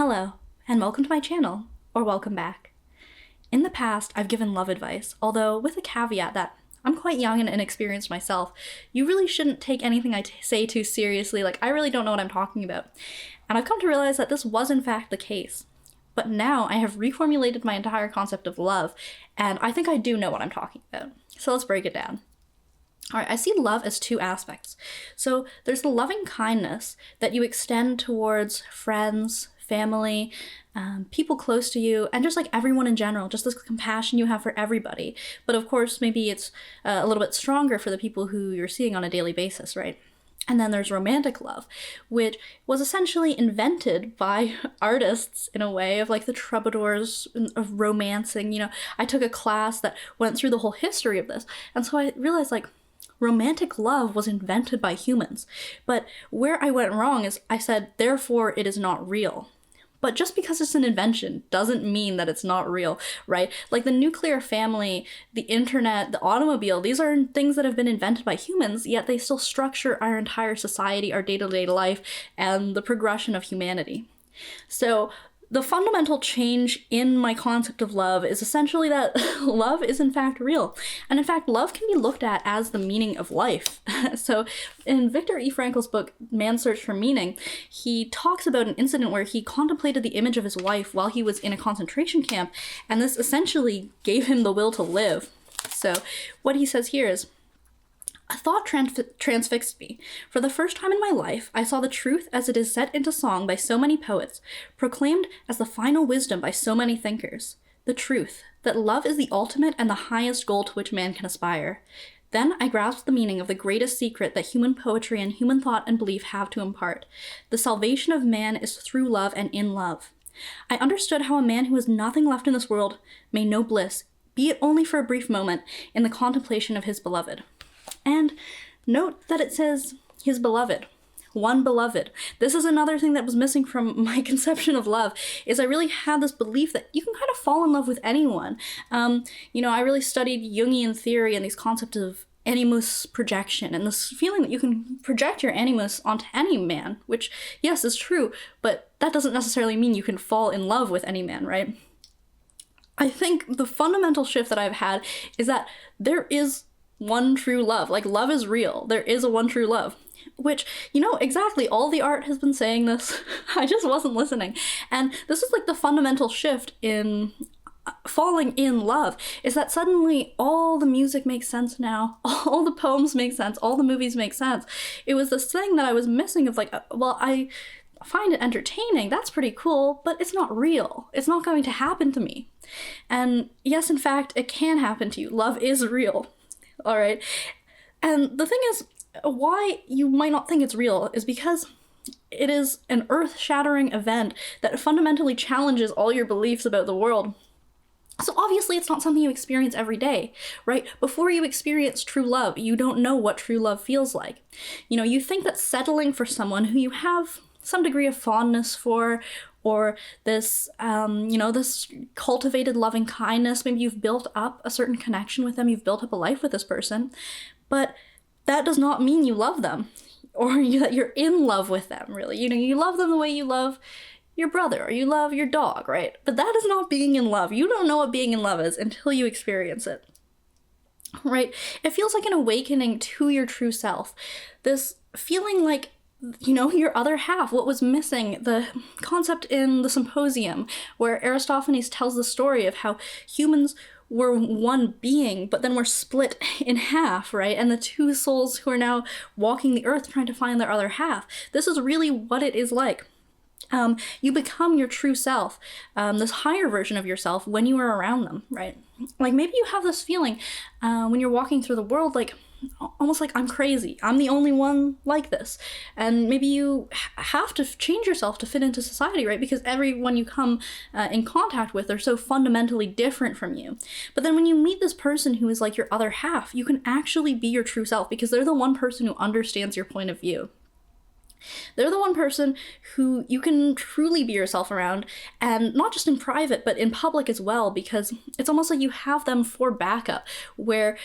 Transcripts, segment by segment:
Hello, and welcome to my channel, or welcome back. In the past, I've given love advice, although with a caveat that I'm quite young and inexperienced myself. You really shouldn't take anything I say too seriously, like I really don't know what I'm talking about. And I've come to realize that this was in fact the case. But now I have reformulated my entire concept of love, and I think I do know what I'm talking about. So let's break it down. All right, I see love as two aspects. So there's the loving kindness that you extend towards friends, family, people close to you, and just like everyone in general, just this compassion you have for everybody. But of course, maybe it's a little bit stronger for the people who you're seeing on a daily basis, right? And then there's romantic love, which was essentially invented by artists in a way of like the troubadours of romancing. You know, I took a class that went through the whole history of this. And so I realized like romantic love was invented by humans. But where I went wrong is I said, therefore it is not real. But just because it's an invention doesn't mean that it's not real, right? Like the nuclear family, the internet, the automobile, these are things that have been invented by humans, yet they still structure our entire society, our day-to-day life, and the progression of humanity. So the fundamental change in my concept of love is essentially that love is in fact real. And in fact, love can be looked at as the meaning of life. So in Viktor E. Frankl's book, Man's Search for Meaning, he talks about an incident where he contemplated the image of his wife while he was in a concentration camp, and this essentially gave him the will to live. So what he says here is, a thought transfixed me. For the first time in my life, I saw the truth as it is set into song by so many poets, proclaimed as the final wisdom by so many thinkers. The truth, that love is the ultimate and the highest goal to which man can aspire. Then I grasped the meaning of the greatest secret that human poetry and human thought and belief have to impart. The salvation of man is through love and in love. I understood how a man who has nothing left in this world may know bliss, be it only for a brief moment, in the contemplation of his beloved. And note that it says his beloved, one beloved. This is another thing that was missing from my conception of love, is I really had this belief that you can kind of fall in love with anyone. I really studied Jungian theory and these concepts of animus projection and this feeling that you can project your animus onto any man, which yes is true, but that doesn't necessarily mean you can fall in love with any man, right? I think the fundamental shift that I've had is that there is one true love. Like, love is real. There is a one true love. Which, exactly, all the art has been saying this. I just wasn't listening. And this is like the fundamental shift in falling in love, is that suddenly all the music makes sense now. All the poems make sense. All the movies make sense. It was this thing that I was missing of like, I find it entertaining. That's pretty cool, but it's not real. It's not going to happen to me. And yes, in fact, it can happen to you. Love is real. All right. And the thing is, why you might not think it's real is because it is an earth-shattering event that fundamentally challenges all your beliefs about the world. So obviously it's not something you experience every day, right? Before you experience true love, you don't know what true love feels like. You think that settling for someone who you have some degree of fondness for, or this, this cultivated loving kindness, maybe you've built up a certain connection with them, you've built up a life with this person, but that does not mean you love them, or that you're in love with them, really. You love them the way you love your brother, or you love your dog, right? But that is not being in love. You don't know what being in love is until you experience it, right? It feels like an awakening to your true self. This feeling like, your other half, what was missing, the concept in the Symposium, where Aristophanes tells the story of how humans were one being, but then were split in half, right? And the two souls who are now walking the earth trying to find their other half. This is really what it is like. You become your true self, this higher version of yourself when you are around them, right? Like maybe you have this feeling when you're walking through the world, like almost like I'm crazy. I'm the only one like this. And maybe you have to change yourself to fit into society, right? Because everyone you come in contact with are so fundamentally different from you. But then when you meet this person who is like your other half, you can actually be your true self because they're the one person who understands your point of view. They're the one person who you can truly be yourself around, and not just in private, but in public as well, because it's almost like you have them for backup, where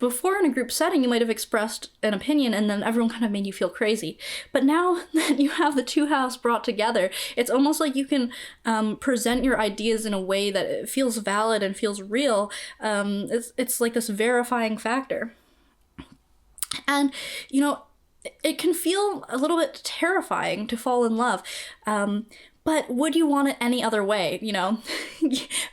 before in a group setting, you might have expressed an opinion and then everyone kind of made you feel crazy. But now that you have the two halves brought together, it's almost like you can present your ideas in a way that it feels valid and feels real. It's like this verifying factor. And, it can feel a little bit terrifying to fall in love. But would you want it any other way?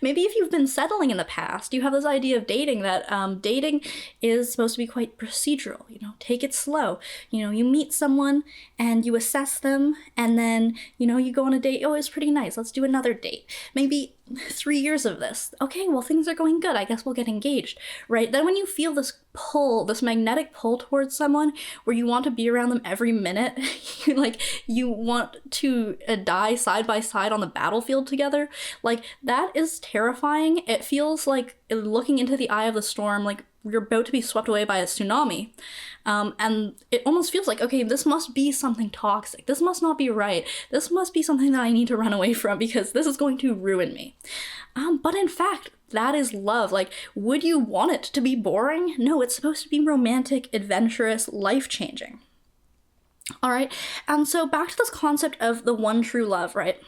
Maybe if you've been settling in the past, you have this idea of dating that dating is supposed to be quite procedural. Take it slow. You meet someone and you assess them, and then, you go on a date. Oh, it's pretty nice. Let's do another date. Maybe 3 years of this. Okay, well, things are going good. I guess we'll get engaged, right? Then when you feel this pull, this magnetic pull towards someone where you want to be around them every minute, you want to die side by side on the battlefield together, that is terrifying. It feels like looking into the eye of the storm, like you're about to be swept away by a tsunami. And it almost feels like, okay, this must be something toxic. This must not be right. This must be something that I need to run away from because this is going to ruin me. But in fact, that is love. Would you want it to be boring? No, it's supposed to be romantic, adventurous, life-changing. All right, and so back to this concept of the one true love, right?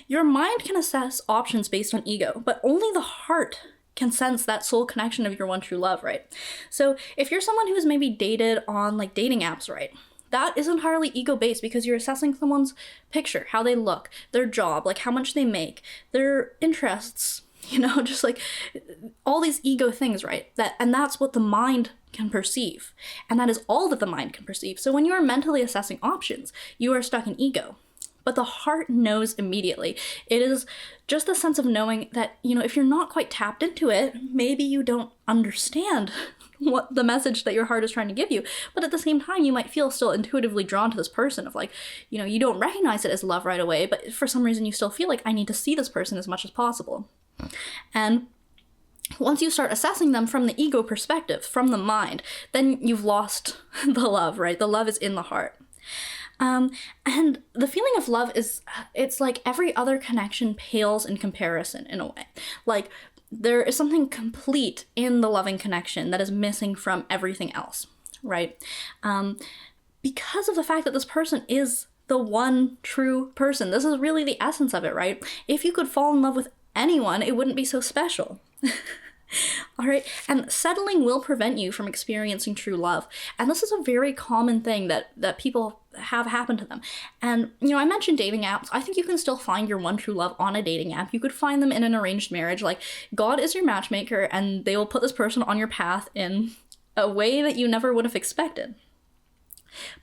Your mind can assess options based on ego, but only the heart can sense that soul connection of your one true love, right? So if you're someone who's maybe dated on dating apps, right? That is entirely ego-based because you're assessing someone's picture, how they look, their job, how much they make, their interests, just all these ego things, right? And that's what the mind can perceive. And that is all that the mind can perceive. So when you are mentally assessing options, you are stuck in ego. But the heart knows immediately. It is just the sense of knowing that, if you're not quite tapped into it, maybe you don't understand what the message that your heart is trying to give you. But at the same time, you might feel still intuitively drawn to this person of you don't recognize it as love right away, but for some reason you still feel like I need to see this person as much as possible. And once you start assessing them from the ego perspective, from the mind, then you've lost the love, right? The love is in the heart. And the feeling of love it's like every other connection pales in comparison in a way. There is something complete in the loving connection that is missing from everything else, right? Because of the fact that this person is the one true person. This is really the essence of it, right? If you could fall in love with anyone, it wouldn't be so special. All right, and settling will prevent you from experiencing true love. And this is a very common thing that people have happen to them. And, I mentioned dating apps. I think you can still find your one true love on a dating app. You could find them in an arranged marriage. God is your matchmaker, and they will put this person on your path in a way that you never would have expected.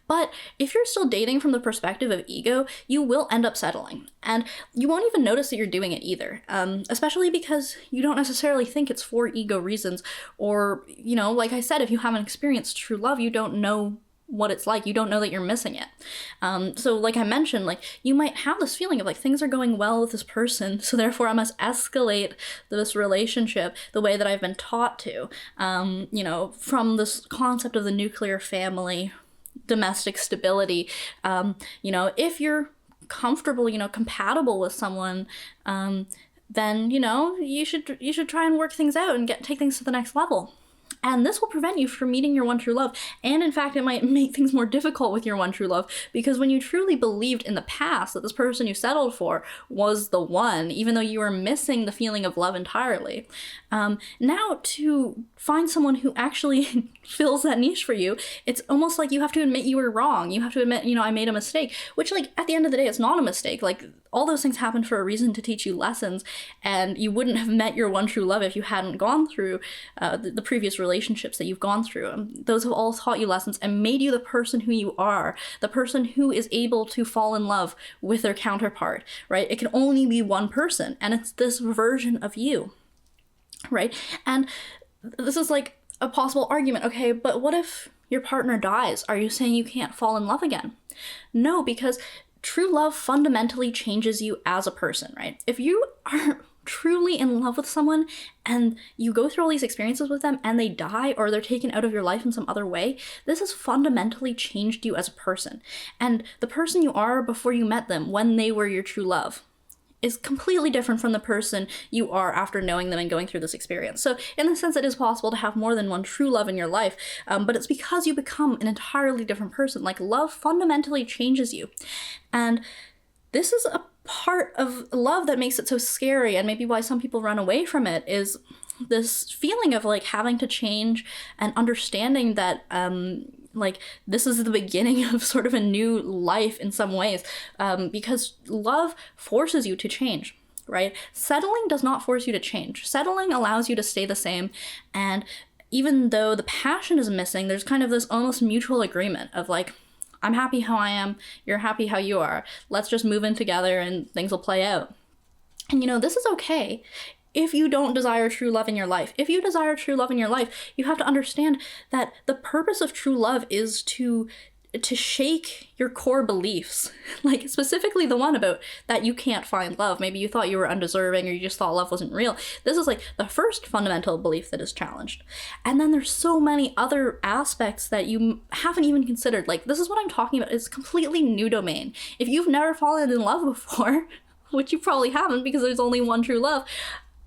But if you're still dating from the perspective of ego, you will end up settling. And you won't even notice that you're doing it either, especially because you don't necessarily think it's for ego reasons. Or, like I said, if you haven't experienced true love, you don't know what it's like. You don't know that you're missing it. So like I mentioned, you might have this feeling of things are going well with this person, so therefore I must escalate this relationship the way that I've been taught to, from this concept of the nuclear family, domestic stability. If you're comfortable, compatible with someone, then, you should try and work things out and take things to the next level. And this will prevent you from meeting your one true love. And in fact, it might make things more difficult with your one true love, because when you truly believed in the past that this person you settled for was the one, even though you were missing the feeling of love entirely, now to find someone who actually fills that niche for you, it's almost like you have to admit you were wrong. You have to admit, I made a mistake, which at the end of the day, it's not a mistake. All those things happen for a reason, to teach you lessons, and you wouldn't have met your one true love if you hadn't gone through the previous relationships that you've gone through. Those have all taught you lessons and made you the person who you are, the person who is able to fall in love with their counterpart, right? It can only be one person, and it's this version of you, right? And this is a possible argument. Okay, but what if your partner dies? Are you saying you can't fall in love again? No, because true love fundamentally changes you as a person, right? If you are truly in love with someone and you go through all these experiences with them and they die or they're taken out of your life in some other way, this has fundamentally changed you as a person and the person you are before you met them when they were your true love. is completely different from the person you are after knowing them and going through this experience. So in the sense, it is possible to have more than one true love in your life, but it's because you become an entirely different person. Like, love fundamentally changes you. And this is a part of love that makes it so scary, and maybe why some people run away from it, is this feeling of like having to change and understanding that like this is the beginning of sort of a new life in some ways, because love forces you to change, right? Settling does not force you to change. Settling allows you to stay the same, and even though the passion is missing, there's kind of this almost mutual agreement of like, I'm happy how I am, you're happy how you are, let's just move in together and things will play out. And this is okay if you don't desire true love in your life. If you desire true love in your life, you have to understand that the purpose of true love is to shake your core beliefs, like specifically the one about that you can't find love. Maybe you thought you were undeserving, or you just thought love wasn't real. This is like the first fundamental belief that is challenged. And then there's so many other aspects that you haven't even considered. Like, this is what I'm talking about. It's a completely new domain. If you've never fallen in love before, which you probably haven't because there's only one true love,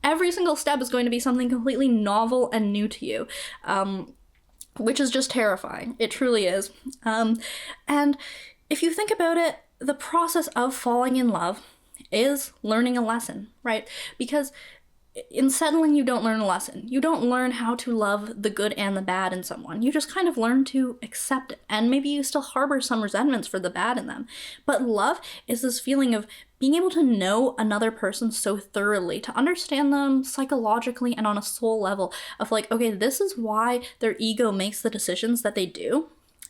every single step is going to be something completely novel and new to you, which is just terrifying. It truly is. And if you think about it, the process of falling in love is learning a lesson, right? Because in settling, you don't learn a lesson. You don't learn how to love the good and the bad in someone. You just kind of learn to accept it. And maybe you still harbor some resentments for the bad in them. But love is this feeling of being able to know another person so thoroughly, to understand them psychologically and on a soul level of like, okay, this is why their ego makes the decisions that they do.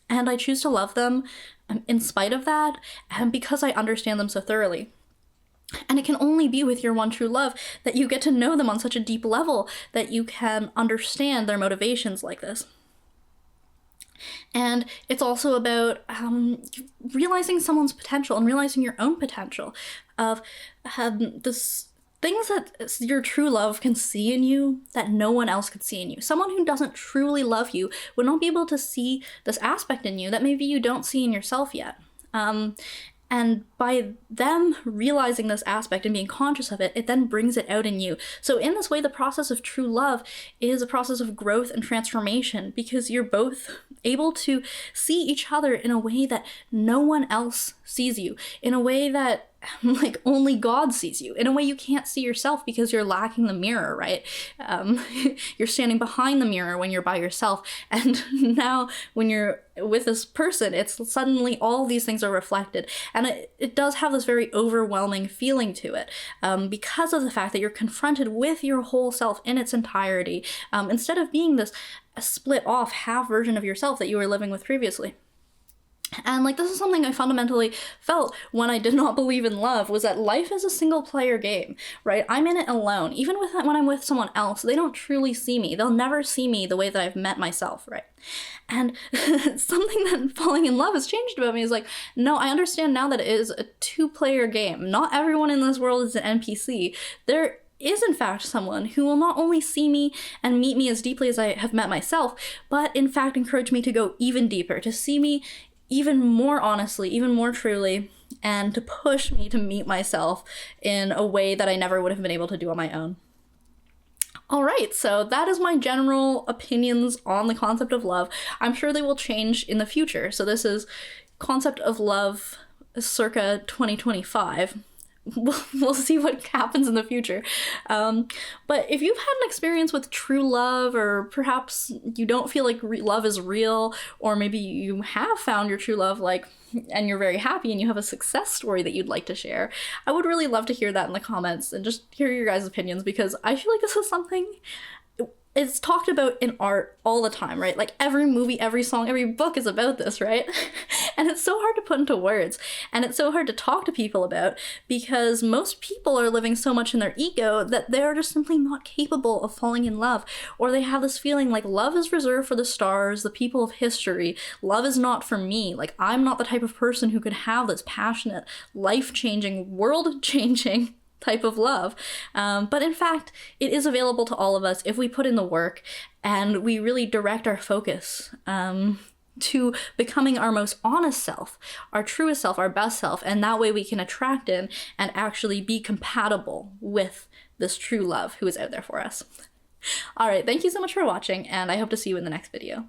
And I choose to love them in spite of that, and because I understand them so thoroughly. And it can only be with your one true love that you get to know them on such a deep level that you can understand their motivations like this. And it's also about realizing someone's potential and realizing your own potential of this things that your true love can see in you that no one else could see in you. Someone who doesn't truly love you would not be able to see this aspect in you that maybe you don't see in yourself yet. And by them realizing this aspect and being conscious of it, it then brings it out in you. So in this way, the process of true love is a process of growth and transformation, because you're both able to see each other in a way that no one else sees you, in a way that like only God sees you, in a way you can't see yourself because you're lacking the mirror, right? You're standing behind the mirror when you're by yourself, and now when you're with this person, it's suddenly all these things are reflected, and it does have this very overwhelming feeling to it, because of the fact that you're confronted with your whole self in its entirety, instead of being this split off half version of yourself that you were living with previously. And like, this is something I fundamentally felt when I did not believe in love, was that life is a single player game, right? I'm in it alone. Even when I'm with someone else, they don't truly see me. They'll never see me the way that I've met myself, right? And something that falling in love has changed about me is like, no, I understand now that it is a two-player game. Not everyone in this world is an NPC. There is in fact someone who will not only see me and meet me as deeply as I have met myself, but in fact encourage me to go even deeper, to see me even more honestly, even more truly, and to push me to meet myself in a way that I never would have been able to do on my own. All right, so that is my general opinions on the concept of love. I'm sure they will change in the future. So this is concept of love circa 2025. We'll see what happens in the future. But if you've had an experience with true love, or perhaps you don't feel like love is real, or maybe you have found your true love, and you're very happy and you have a success story that you'd like to share, I would really love to hear that in the comments and just hear your guys' opinions, because I feel like this is something it's talked about in art all the time, right? Like every movie, every song, every book is about this, right? And it's so hard to put into words, and it's so hard to talk to people about, because most people are living so much in their ego that they're just simply not capable of falling in love, or they have this feeling like love is reserved for the stars, the people of history. Love is not for me. Like, I'm not the type of person who could have this passionate, life-changing, world-changing type of love. But in fact, it is available to all of us if we put in the work and we really direct our focus to becoming our most honest self, our truest self, our best self, and that way we can attract in and actually be compatible with this true love who is out there for us. All right, thank you so much for watching, and I hope to see you in the next video.